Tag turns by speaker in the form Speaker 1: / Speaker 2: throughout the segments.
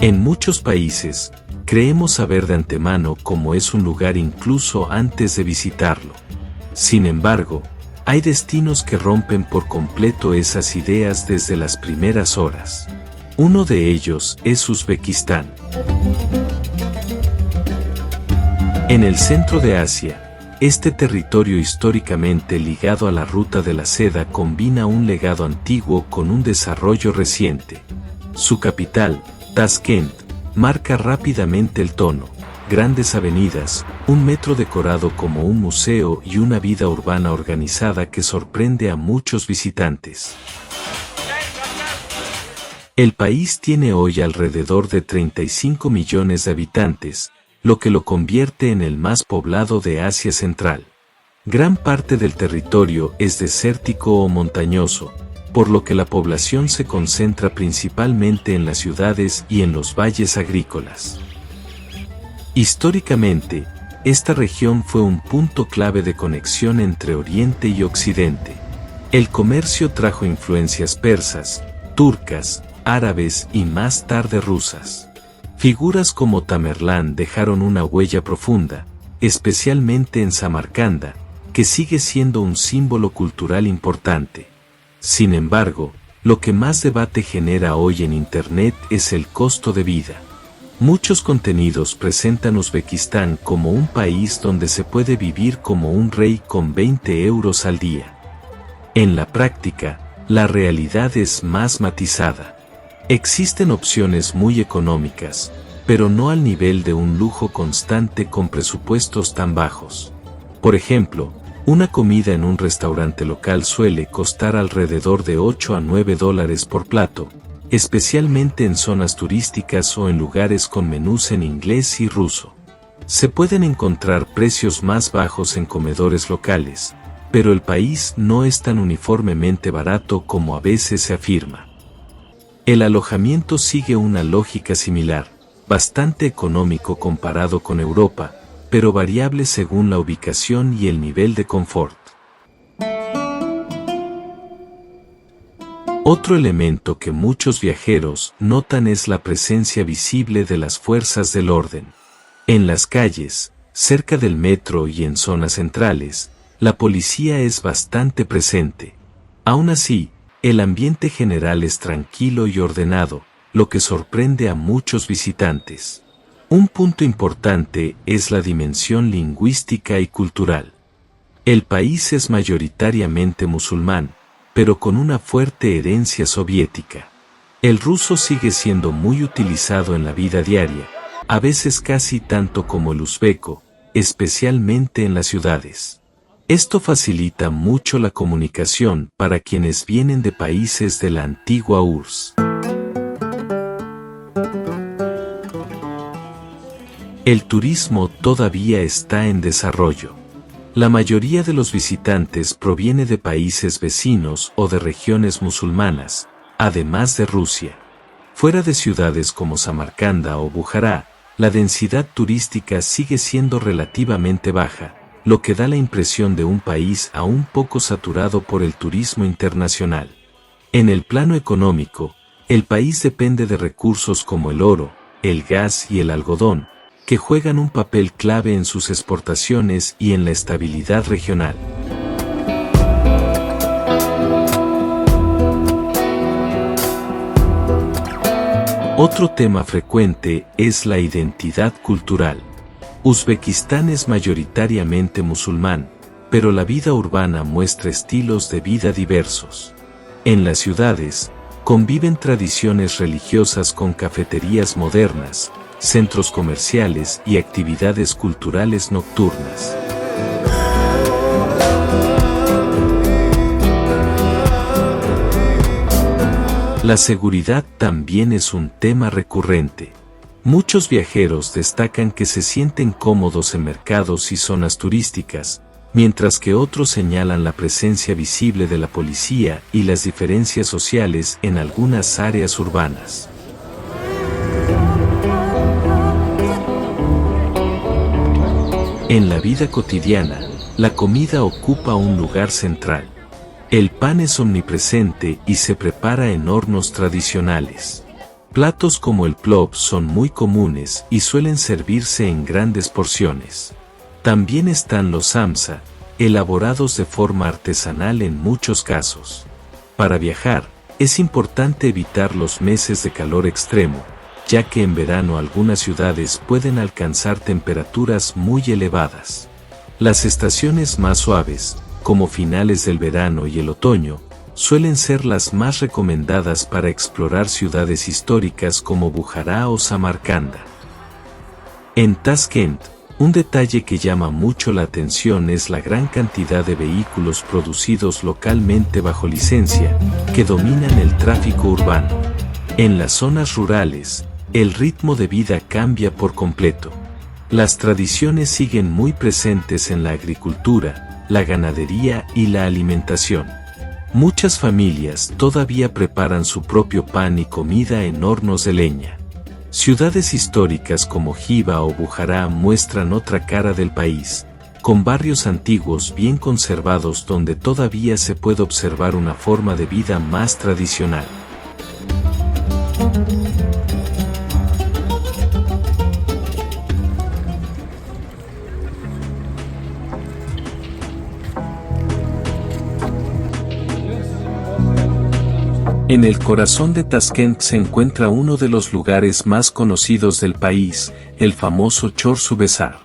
Speaker 1: En muchos países, creemos saber de antemano cómo es un lugar incluso antes de visitarlo. Sin embargo, hay destinos que rompen por completo esas ideas desde las primeras horas. Uno de ellos es Uzbekistán. En el centro de Asia, este territorio históricamente ligado a la ruta de la seda combina un legado antiguo con un desarrollo reciente. Su capital, Tashkent, marca rápidamente el tono: grandes avenidas, un metro decorado como un museo y una vida urbana organizada que sorprende a muchos visitantes. El país tiene hoy alrededor de 35 millones de habitantes, lo que lo convierte en el más poblado de Asia Central. Gran parte del territorio es desértico o montañoso, por lo que la población se concentra principalmente en las ciudades y en los valles agrícolas. Históricamente, esta región fue un punto clave de conexión entre Oriente y Occidente. El comercio trajo influencias persas, turcas, árabes y más tarde rusas. Figuras como Tamerlán dejaron una huella profunda, especialmente en Samarcanda, que sigue siendo un símbolo cultural importante. Sin embargo, lo que más debate genera hoy en Internet es el costo de vida. Muchos contenidos presentan Uzbekistán como un país donde se puede vivir como un rey con 20 euros al día. En la práctica, la realidad es más matizada. Existen opciones muy económicas, pero no al nivel de un lujo constante con presupuestos tan bajos. Por ejemplo, una comida en un restaurante local suele costar alrededor de 8 a 9 dólares por plato, especialmente en zonas turísticas o en lugares con menús en inglés y ruso. Se pueden encontrar precios más bajos en comedores locales, pero el país no es tan uniformemente barato como a veces se afirma. El alojamiento sigue una lógica similar, bastante económico comparado con Europa, pero variable según la ubicación y el nivel de confort. Otro elemento que muchos viajeros notan es la presencia visible de las fuerzas del orden. En las calles, cerca del metro y en zonas centrales, la policía es bastante presente. Aún así, el ambiente general es tranquilo y ordenado, lo que sorprende a muchos visitantes. Un punto importante es la dimensión lingüística y cultural. El país es mayoritariamente musulmán, pero con una fuerte herencia soviética. El ruso sigue siendo muy utilizado en la vida diaria, a veces casi tanto como el uzbeco, especialmente en las ciudades. Esto facilita mucho la comunicación para quienes vienen de países de la antigua URSS. El turismo todavía está en desarrollo. La mayoría de los visitantes proviene de países vecinos o de regiones musulmanas, además de Rusia. Fuera de ciudades como Samarcanda o Bujará, la densidad turística sigue siendo relativamente baja, lo que da la impresión de un país aún poco saturado por el turismo internacional. En el plano económico, el país depende de recursos como el oro, el gas y el algodón, que juegan un papel clave en sus exportaciones y en la estabilidad regional. Otro tema frecuente es la identidad cultural. Uzbekistán es mayoritariamente musulmán, pero la vida urbana muestra estilos de vida diversos. En las ciudades, conviven tradiciones religiosas con cafeterías modernas, centros comerciales y actividades culturales nocturnas. La seguridad también es un tema recurrente. Muchos viajeros destacan que se sienten cómodos en mercados y zonas turísticas, mientras que otros señalan la presencia visible de la policía y las diferencias sociales en algunas áreas urbanas. En la vida cotidiana, la comida ocupa un lugar central. El pan es omnipresente y se prepara en hornos tradicionales. Platos como el plov son muy comunes y suelen servirse en grandes porciones. También están los samsa, elaborados de forma artesanal en muchos casos. Para viajar, es importante evitar los meses de calor extremo, ya que en verano algunas ciudades pueden alcanzar temperaturas muy elevadas. Las estaciones más suaves, como finales del verano y el otoño, suelen ser las más recomendadas para explorar ciudades históricas como Bujará o Samarcanda. En Tashkent, un detalle que llama mucho la atención es la gran cantidad de vehículos producidos localmente bajo licencia, que dominan el tráfico urbano. En las zonas rurales, el ritmo de vida cambia por completo. Las tradiciones siguen muy presentes en la agricultura, la ganadería y la alimentación. Muchas familias todavía preparan su propio pan y comida en hornos de leña. Ciudades históricas como Jiva o Bujará muestran otra cara del país, con barrios antiguos bien conservados donde todavía se puede observar una forma de vida más tradicional. En el corazón de Tashkent se encuentra uno de los lugares más conocidos del país, el famoso Chorsu Bazar.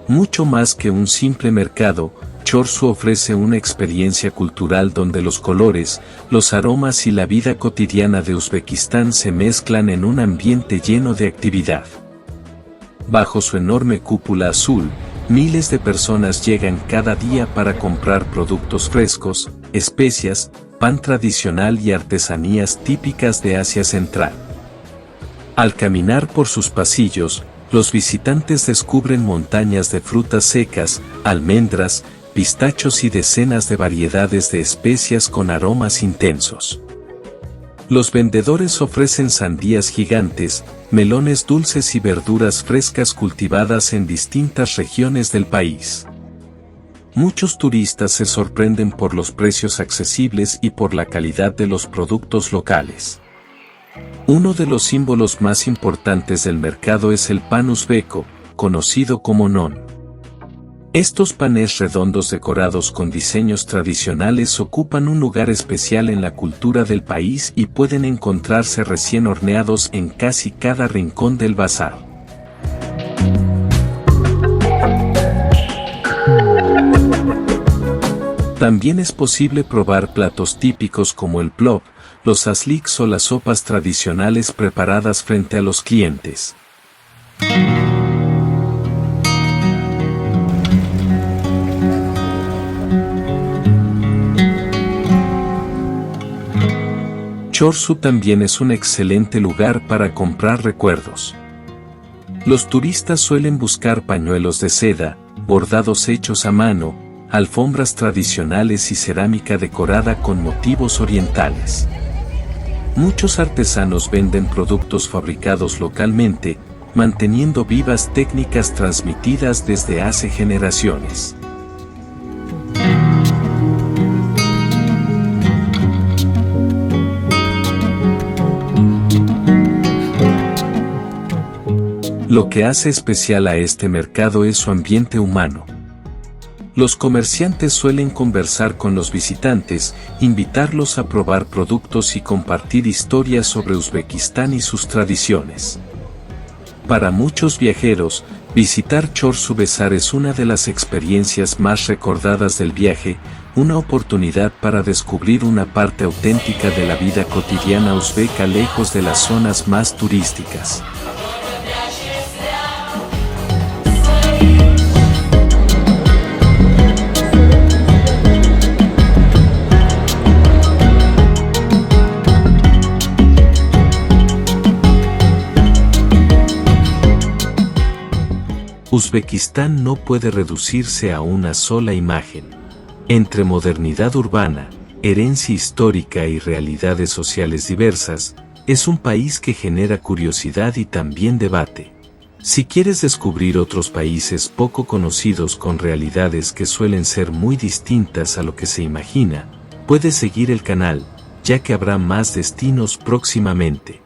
Speaker 1: Mucho más que un simple mercado, Chorsu ofrece una experiencia cultural donde los colores, los aromas y la vida cotidiana de Uzbekistán se mezclan en un ambiente lleno de actividad. Bajo su enorme cúpula azul, miles de personas llegan cada día para comprar productos frescos, especias, pan tradicional y artesanías típicas de Asia Central. Al caminar por sus pasillos, los visitantes descubren montañas de frutas secas, almendras, pistachos y decenas de variedades de especias con aromas intensos. Los vendedores ofrecen sandías gigantes, melones dulces y verduras frescas cultivadas en distintas regiones del país. Muchos turistas se sorprenden por los precios accesibles y por la calidad de los productos locales. Uno de los símbolos más importantes del mercado es el pan uzbeco, conocido como non. Estos panes redondos decorados con diseños tradicionales ocupan un lugar especial en la cultura del país y pueden encontrarse recién horneados en casi cada rincón del bazar. También es posible probar platos típicos como el plov, los asliks o las sopas tradicionales preparadas frente a los clientes. Chorsu también es un excelente lugar para comprar recuerdos. Los turistas suelen buscar pañuelos de seda, bordados hechos a mano, alfombras tradicionales y cerámica decorada con motivos orientales. Muchos artesanos venden productos fabricados localmente, manteniendo vivas técnicas transmitidas desde hace generaciones. Lo que hace especial a este mercado es su ambiente humano. Los comerciantes suelen conversar con los visitantes, invitarlos a probar productos y compartir historias sobre Uzbekistán y sus tradiciones. Para muchos viajeros, visitar Chorsu Bazar es una de las experiencias más recordadas del viaje, una oportunidad para descubrir una parte auténtica de la vida cotidiana uzbeca lejos de las zonas más turísticas. Uzbekistán no puede reducirse a una sola imagen. Entre modernidad urbana, herencia histórica y realidades sociales diversas, es un país que genera curiosidad y también debate. Si quieres descubrir otros países poco conocidos con realidades que suelen ser muy distintas a lo que se imagina, puedes seguir el canal, ya que habrá más destinos próximamente.